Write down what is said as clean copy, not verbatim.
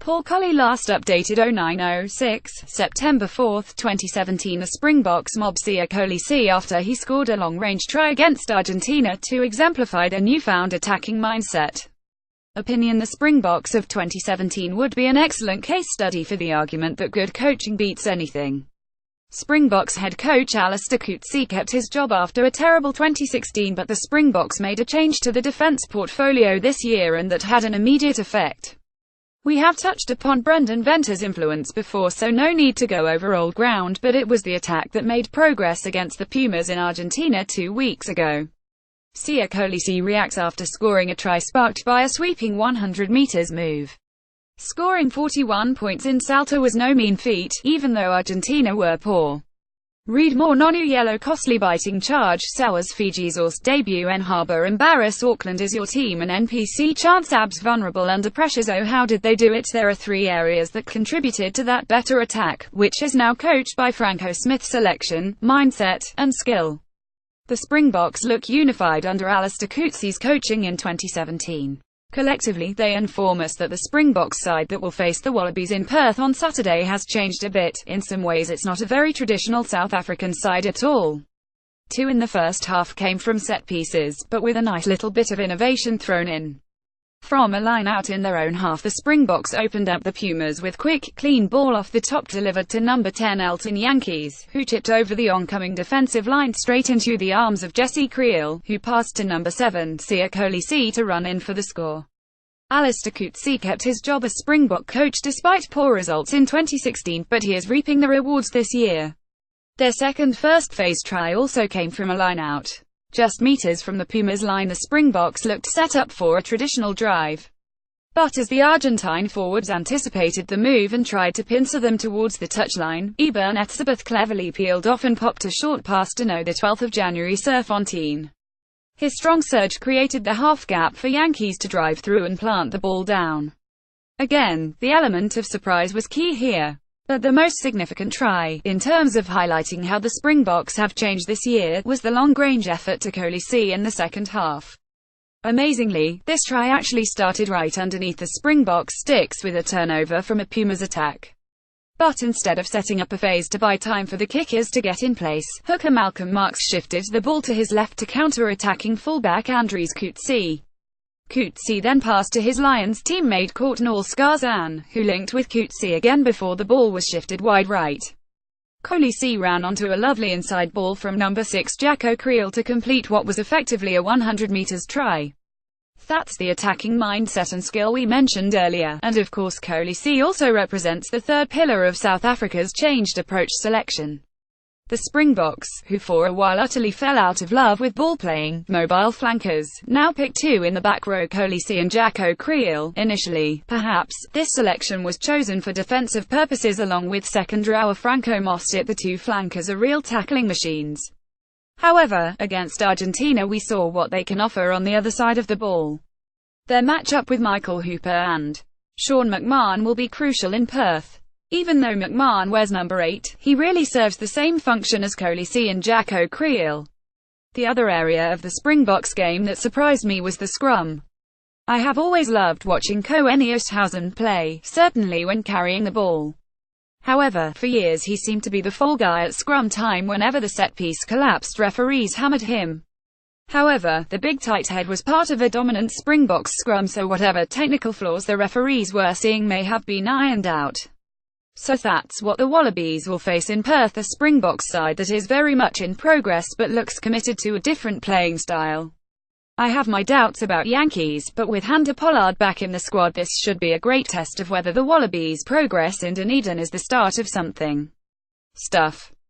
Paul Cully last updated 0906, September 4, 2017. The Springboks mob Siya Kolisi after he scored a long-range try against Argentina to exemplify their newfound attacking mindset. Opinion: the Springboks of 2017 would be an excellent case study for the argument that good coaching beats anything. Springboks head coach Alistair Coetzee kept his job after a terrible 2016, but the Springboks made a change to the defence portfolio this year and that had an immediate effect. We have touched upon Brendan Venter's influence before, so no need to go over old ground, but it was the attack that made progress against the Pumas in Argentina 2 weeks ago. Siya Kolisi reacts after scoring a try sparked by a sweeping 100 meters move. Scoring 41 points in Salta was no mean feat, even though Argentina were poor. Read more: Nonu yellow costly biting charge sours Fiji's Orst debut en Harbour embarrass Auckland is your team and NPC chance abs vulnerable under pressures. Oh, how did they do it? There are 3 areas that contributed to that better attack, which is now coached by Franco Smith: selection, mindset, and skill. The Springboks look unified under Alistair Coetzee's coaching in 2017. Collectively, they inform us that the Springboks side that will face the Wallabies in Perth on Saturday has changed a bit. In some ways it's not a very traditional South African side at all. 2 in the first half came from set pieces, but with a nice little bit of innovation thrown in. From a line out in their own half, the Springboks opened up the Pumas with quick, clean ball off the top delivered to number 10 Elton Jantjies, who tipped over the oncoming defensive line straight into the arms of Jesse Kriel, who passed to number 7 Siya Kolisi to run in for the score. Alistair Coetzee kept his job as Springbok coach despite poor results in 2016, but he is reaping the rewards this year. Their second first-phase try also came from a line-out. Just meters from the Pumas line, the Springboks looked set up for a traditional drive. But as the Argentine forwards anticipated the move and tried to pincer them towards the touchline, Eben Etzebeth cleverly peeled off and popped a short pass to the 12th of January Serfontein. His strong surge created the half gap for Jantjies to drive through and plant the ball down. Again, the element of surprise was key here. But the most significant try, in terms of highlighting how the Springboks have changed this year, was the long-range effort to Kolisi in the second half. Amazingly, this try actually started right underneath the Springboks sticks with a turnover from a Pumas attack. But instead of setting up a phase to buy time for the kickers to get in place, hooker Malcolm Marx shifted the ball to his left to counter-attacking fullback Andries Coetzee. Coetzee then passed to his Lions teammate Courtnall Skarzan, who linked with Coetzee again before the ball was shifted wide right. Kolisi ran onto a lovely inside ball from number 6 Jacko Kriel to complete what was effectively a 100 meters try. That's the attacking mindset and skill we mentioned earlier, and of course Kolisi also represents the third pillar of South Africa's changed approach: selection. The Springboks, who for a while utterly fell out of love with ball-playing, mobile flankers, now pick 2 in the back row: Kolisi and Jacko Kriel. Initially, perhaps, this selection was chosen for defensive purposes along with second rower Franco Mostert. The 2 flankers are real tackling machines. However, against Argentina we saw what they can offer on the other side of the ball. Their matchup with Michael Hooper and Sean McMahon will be crucial in Perth. Even though McMahon wears number 8, he really serves the same function as Kolisi and Jacko Kriel. The other area of the Springboks game that surprised me was the scrum. I have always loved watching Koen Oosthuizen play, certainly when carrying the ball. However, for years he seemed to be the fall guy at scrum time. Whenever the set piece collapsed, referees hammered him. However, the big tight head was part of a dominant Springboks scrum, so whatever technical flaws the referees were seeing may have been ironed out. So that's what the Wallabies will face in Perth: a Springboks side that is very much in progress but looks committed to a different playing style. I have my doubts about Jantjies, but with Hunter Pollard back in the squad this should be a great test of whether the Wallabies' progress in Dunedin is the start of something. Stuff.